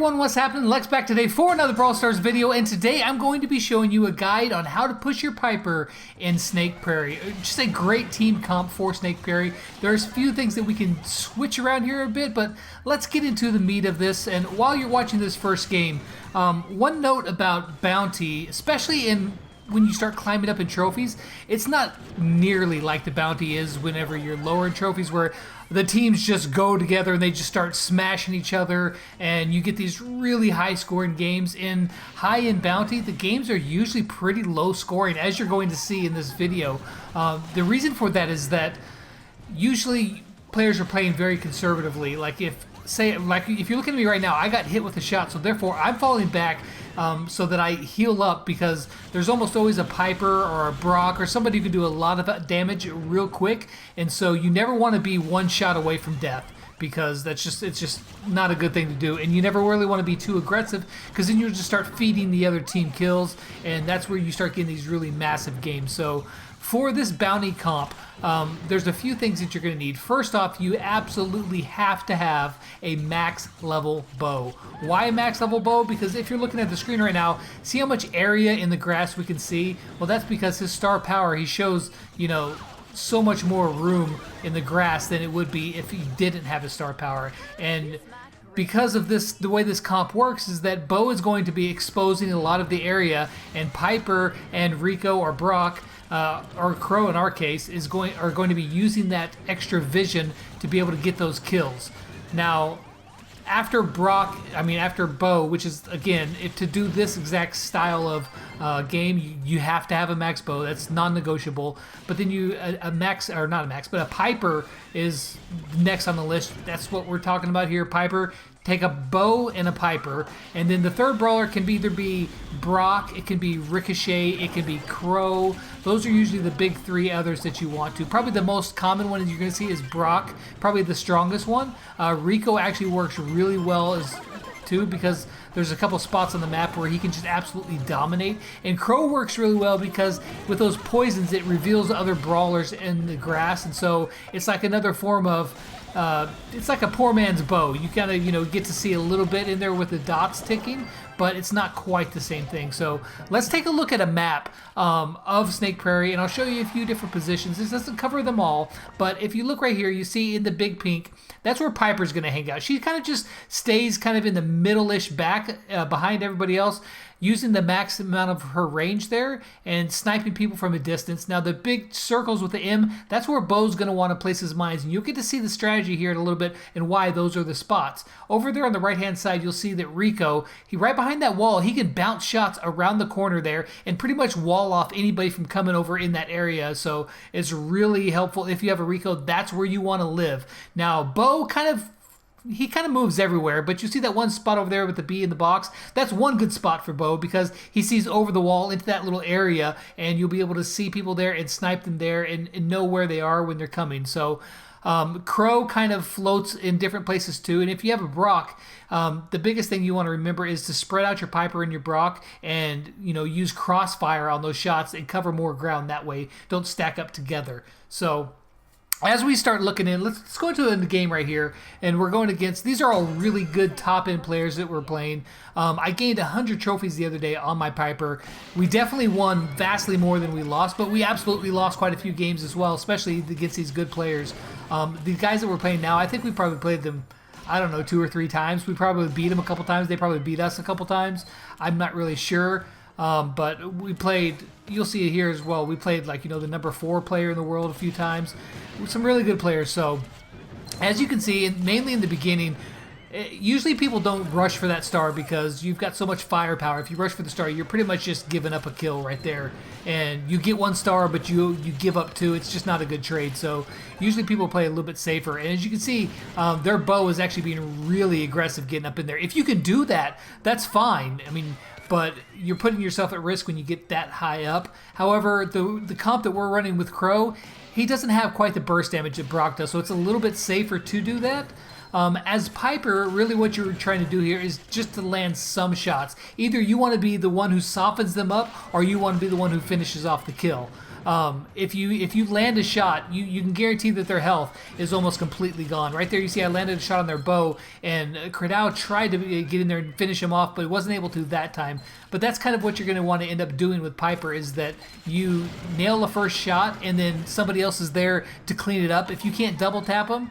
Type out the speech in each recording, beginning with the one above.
everyone, what's happening? Lex back today for another Brawl Stars video, and today I'm going to be showing you a guide on how to push your Piper in Snake Prairie. Just a great team comp for Snake Prairie. There's a few things that we can switch around here a bit, but let's get into the meat of this. And while you're watching this first game, one note about bounty, especially when you start climbing up in trophies, it's not nearly like the bounty is whenever you're lower in trophies, where the teams just go together and they just start smashing each other and you get these really high scoring games. In high-end bounty, the games are usually pretty low scoring, as you're going to see in this video. The reason for that is that usually players are playing very conservatively. Like if you're looking at me right now, I got hit with a shot, so therefore I'm falling back so that I heal up, because there's almost always a Piper or a Brock or somebody who can do a lot of damage real quick, and so you never want to be one shot away from death, because it's just not a good thing to do. And you never really want to be too aggressive, because then you'll just start feeding the other team kills, and that's where you start getting these really massive games. So for this bounty comp, there's a few things that you're going to need. First off, you absolutely have to have a max level bow. Why a max level bow? Because if you're looking at the screen right now, see how much area in the grass we can see? Well, that's because his star power, he shows, you know, so much more room in the grass than it would be if he didn't have his star power. And because of this, the way this comp works is that Bo is going to be exposing a lot of the area, and Piper and Rico or Brock, or Crow in our case, are going to be using that extra vision to be able to get those kills. Now, after Bo, which is, again, to do this exact style of game, you have to have a max bow. That's non-negotiable. But then a Piper is next on the list. That's what we're talking about here. Piper. Take a bow and a Piper, and then the third brawler can either be Brock, it can be Ricochet, it can be Crow. Those are usually the big three others that you want to. Probably the most common one you're going to see is Brock, probably the strongest one. Rico actually works really well too, because there's a couple spots on the map where he can just absolutely dominate. And Crow works really well because with those poisons, it reveals other brawlers in the grass, and so it's like another form of it's like a poor man's bow. You kind of, get to see a little bit in there with the dots ticking, but it's not quite the same thing. So let's take a look at a map of Snake Prairie, and I'll show you a few different positions. This doesn't cover them all, but if you look right here, you see in the big pink, that's where Piper's going to hang out. She kind of just stays kind of in the middle-ish back behind everybody else, using the max amount of her range there and sniping people from a distance. Now the big circles with the M, that's where Bo's going to want to place his mines, and you'll get to see the strategy here in a little bit and why those are the spots. Over there on the right hand side, you'll see that Rico, right behind that wall, he can bounce shots around the corner there and pretty much wall off anybody from coming over in that area. So it's really helpful if you have a Rico. That's where you want to live. Now Bo kind of moves everywhere, but you see that one spot over there with the B in the box? That's one good spot for Bo, because he sees over the wall into that little area, and you'll be able to see people there and snipe them there and know where they are when they're coming. So Crow kind of floats in different places too, and if you have a Brock, the biggest thing you want to remember is to spread out your Piper and your Brock, and use crossfire on those shots and cover more ground that way. Don't stack up together. So as we start looking in, let's go into the game right here, and we're going against, these are all really good top-end players that we're playing. I gained 100 trophies the other day on my Piper. We definitely won vastly more than we lost, but we absolutely lost quite a few games as well, especially against these good players. The guys that we're playing now, I think we probably played them, I don't know, 2 or 3 times. We probably beat them a couple times. They probably beat us a couple times. I'm not really sure. But we played, you'll see it here as well, we played the number 4 player in the world a few times. Some really good players. So as you can see, mainly in the beginning, usually people don't rush for that star because you've got so much firepower. If you rush for the star, you're pretty much just giving up a kill right there. And you get 1 star, but you give up 2. It's just not a good trade. So usually people play a little bit safer. And as you can see, their bow is actually being really aggressive getting up in there. If you can do that, that's fine. I mean, but you're putting yourself at risk when you get that high up. However, the comp that we're running with Crow, he doesn't have quite the burst damage that Brock does, so it's a little bit safer to do that. As Piper, really what you're trying to do here is just to land some shots. Either you want to be the one who softens them up, or you want to be the one who finishes off the kill. if you land a shot, you can guarantee that their health is almost completely gone. Right there, you see I landed a shot on their bow, and Craddow tried to get in there and finish him off, but he wasn't able to that time. But that's kind of what you're going to want to end up doing with Piper, is that you nail the first shot, and then somebody else is there to clean it up. If you can't double tap them,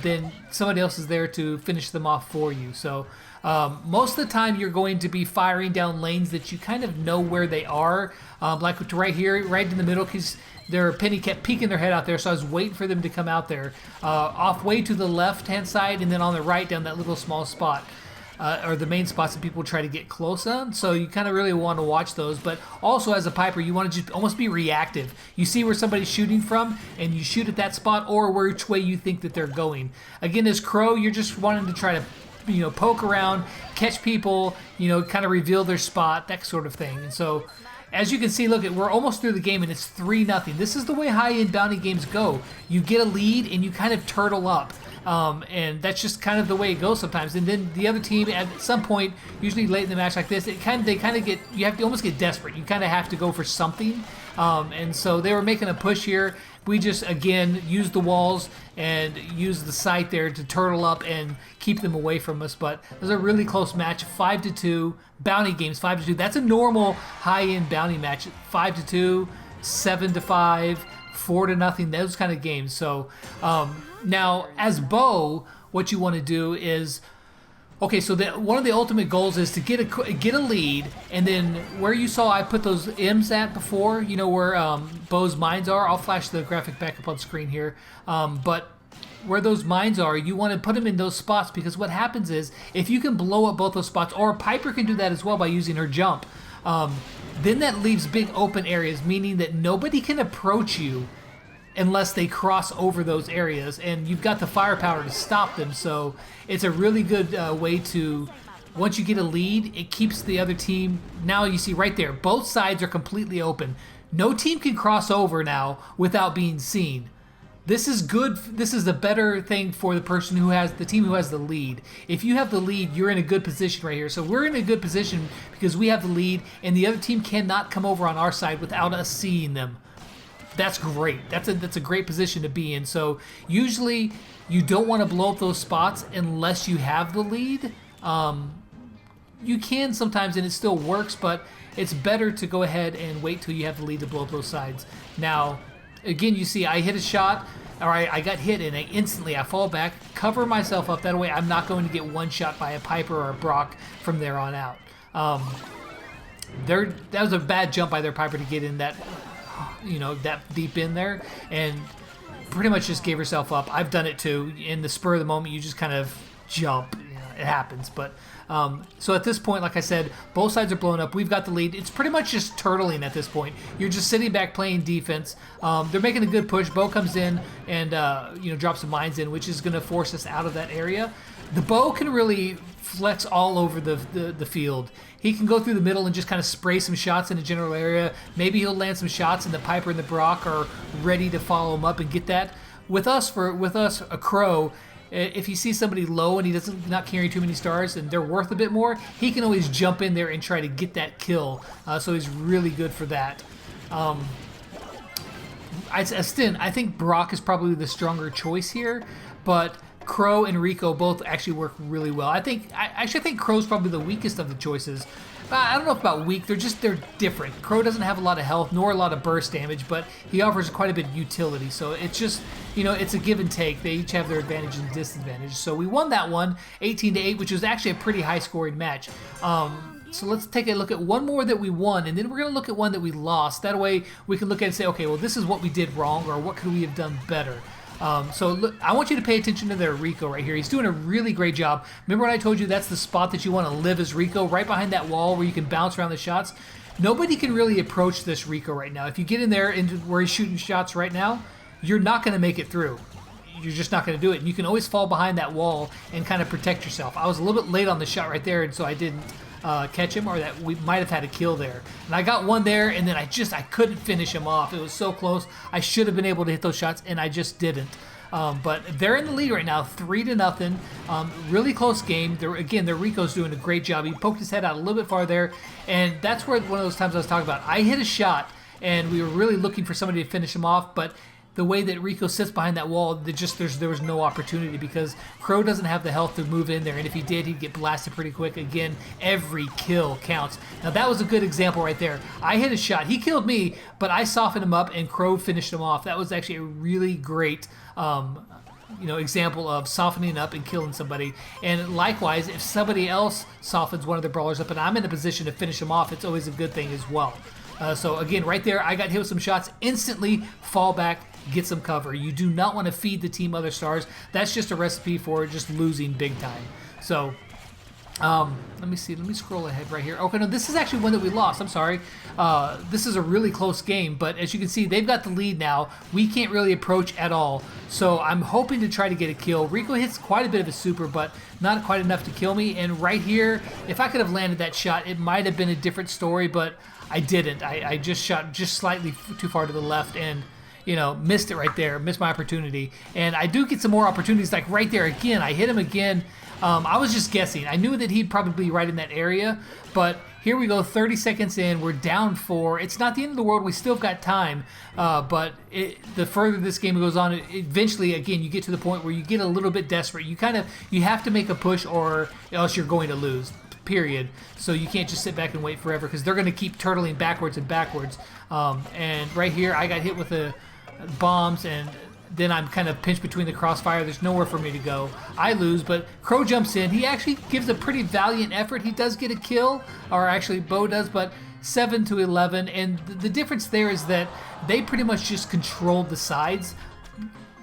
then somebody else is there to finish them off for you. So most of the time you're going to be firing down lanes that you kind of know where they are, like right here, right in the middle, because their Penny kept peeking their head out there, so I was waiting for them to come out there. Off way to the left-hand side, and then on the right down that little small spot. Or the main spots that people try to get close on, so you kind of really want to watch those. But also as a Piper, you want to just almost be reactive. You see where somebody's shooting from, and you shoot at that spot, or which way you think that they're going. Again, as Crow, you're just wanting to try to poke around, catch people, kind of reveal their spot, that sort of thing. And so as you can see, look, we're almost through the game, and it's 3-0. This is the way high-end bounty games go. You get a lead, and you kind of turtle up. And that's just kind of the way it goes sometimes. And then the other team, at some point, usually late in the match like this, you have to almost get desperate. You kind of have to go for something. And so they were making a push here. We just, again, used the walls and used the site there to turtle up and keep them away from us. But it was a really close match, 5-2. Bounty games, 5-2. That's a normal high-end bounty match, 5-2, 7-5, 4-0, those kind of games. So now as Bo, what you want to do is, okay, so one of the ultimate goals is to get a lead, and then where you saw I put those M's at before, where Bo's mines are. I'll flash the graphic back up on screen here, but where those mines are, you want to put them in those spots, because what happens is if you can blow up both those spots, or Piper can do that as well by using her jump, then that leaves big open areas, meaning that nobody can approach you unless they cross over those areas, and you've got the firepower to stop them. So it's a really good way to, once you get a lead, it keeps the other team. Now you see right there, both sides are completely open. No team can cross over now without being seen. This is good. This is the better thing for the person who has the team who has the lead. If you have the lead, you're in a good position right here. So we're in a good position because we have the lead, and the other team cannot come over on our side without us seeing them. That's great. That's a great position to be in. So usually you don't want to blow up those spots unless you have the lead. You can sometimes, and it still works, but it's better to go ahead and wait till you have the lead to blow up those sides. Now, again, you see I hit a shot, or I got hit, and I fall back, cover myself up. That way I'm not going to get one shot by a Piper or a Brock from there on out. That was a bad jump by their Piper to get in that, that deep in there, and pretty much just gave herself up. I've done it too. In the spur of the moment, you just kind of jump. It happens. But so at this point, like I said, both sides are blown up. We've got the lead. It's pretty much just turtling at this point. You're just sitting back playing defense. They're making a good push. Bo comes in and drops some mines in, which is going to force us out of that area. The Bo can really flex all over the field. He can go through the middle and just kind of spray some shots in the general area. Maybe he'll land some shots, and the Piper and the Brock are ready to follow him up and get that. With us, a Crow, if you see somebody low and he not carrying too many stars and they're worth a bit more, he can always jump in there and try to get that kill. So he's really good for that. I think Brock is probably the stronger choice here, but Crow and Rico both actually work really well. I actually think Crow's probably the weakest of the choices. I don't know about weak. They're different. Crow doesn't have a lot of health nor a lot of burst damage, but he offers quite a bit of utility. So it's just, it's a give and take. They each have their advantage and disadvantage. So we won that one, 18-8, which was actually a pretty high-scoring match. So let's take a look at one more that we won, and then we're going to look at one that we lost. That way we can look at it and say, okay, well, this is what we did wrong, or what could we have done better. So look, I want you to pay attention to their Rico right here. He's doing a really great job. Remember when I told you that's the spot that you want to live as Rico, right behind that wall where you can bounce around the shots? Nobody can really approach this Rico right now. If you get in there into where he's shooting shots right now, you're not going to make it through. You're just not going to do it. And you can always fall behind that wall and kind of protect yourself. I was a little bit late on the shot right there, and so I didn't catch him, or that we might have had a kill there. And I got one there, and then I couldn't finish him off. It was so close. I should have been able to hit those shots, and I just didn't. But they're in the lead right now, 3-0. Really close game. Their Rico's doing a great job. He poked his head out a little bit farther, and that's where one of those times I was talking about. I hit a shot, and we were really looking for somebody to finish him off, but the way that Rico sits behind that wall, there was no opportunity because Crow doesn't have the health to move in there, and if he did, he'd get blasted pretty quick. Again, every kill counts. Now that was a good example right there. I hit a shot. He killed me, but I softened him up, and Crow finished him off. That was actually a really great example of softening up and killing somebody. And likewise, if somebody else softens one of the brawlers up and I'm in a position to finish him off, it's always a good thing as well. So again, right there, I got hit with some shots, instantly fall back, get some cover. You do not want to feed the team other stars. That's just a recipe for just losing big time. So let me see. Let me scroll ahead right here. Okay, no, this is actually one that we lost. I'm sorry. This is a really close game, but as you can see, they've got the lead now. We can't really approach at all. So I'm hoping to try to get a kill. Rico hits quite a bit of a super, but not quite enough to kill me. And right here, if I could have landed that shot, it might have been a different story, but I didn't. I just shot just slightly too far to the left and missed it right there, missed my opportunity. And I do get some more opportunities, like right there again. I hit him again. I was just guessing. I knew that he'd probably be right in that area, but here we go, 30 seconds in, we're down 4. It's not the end of the world, we still got time, but the further this game goes on, eventually, again, you get to the point where you get a little bit desperate. You have to make a push or else you're going to lose. Period. So you can't just sit back and wait forever because they're going to keep turtling backwards and backwards. And right here, I got hit with the bombs, and then I'm kind of pinched between the crossfire. There's nowhere for me to go. I lose, but Crow jumps in. He actually gives a pretty valiant effort. He does get a kill, or actually Bo does, but 7-11. And the difference there is that they pretty much just controlled the sides.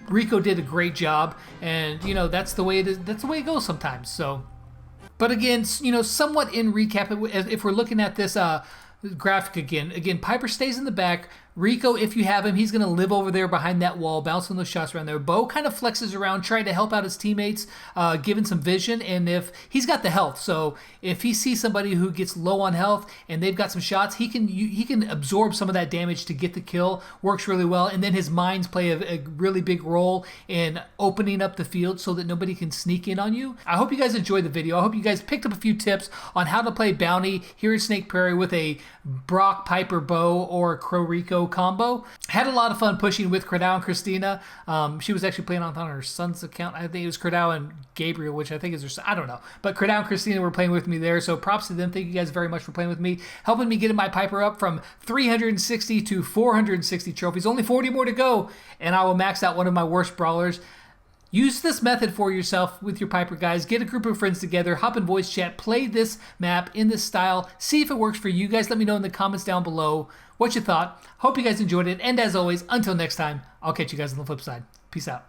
Rico did a great job, and that's the way it is. That's the way it goes sometimes. So. But again, somewhat in recap, if we're looking at this graphic again, Piper stays in the back. Rico, if you have him, he's going to live over there behind that wall, bouncing those shots around there. Bo kind of flexes around, trying to help out his teammates, giving some vision, and if he's got the health, so if he sees somebody who gets low on health and they've got some shots, he can absorb some of that damage to get the kill. Works really well, and then his mines play a really big role in opening up the field so that nobody can sneak in on you. I hope you guys enjoyed the video. I hope you guys picked up a few tips on how to play Bounty here in Snake Prairie with a Brock, Piper, Bo, or Crow Rico combo. Had a lot of fun pushing with Craddow and Christina. She was actually playing on her son's account. I think it was Craddow and Gabriel, which I think is her son. I don't know. But Craddow and Christina were playing with me there, so props to them. Thank you guys very much for playing with me, helping me get my Piper up from 360 to 460 trophies. Only 40 more to go, and I will max out one of my worst brawlers. Use this method for yourself with your Piper, guys. Get a group of friends together, hop in voice chat, play this map in this style, see if it works for you guys. Let me know in the comments down below what you thought. Hope you guys enjoyed it, and as always, until next time, I'll catch you guys on the flip side. Peace out.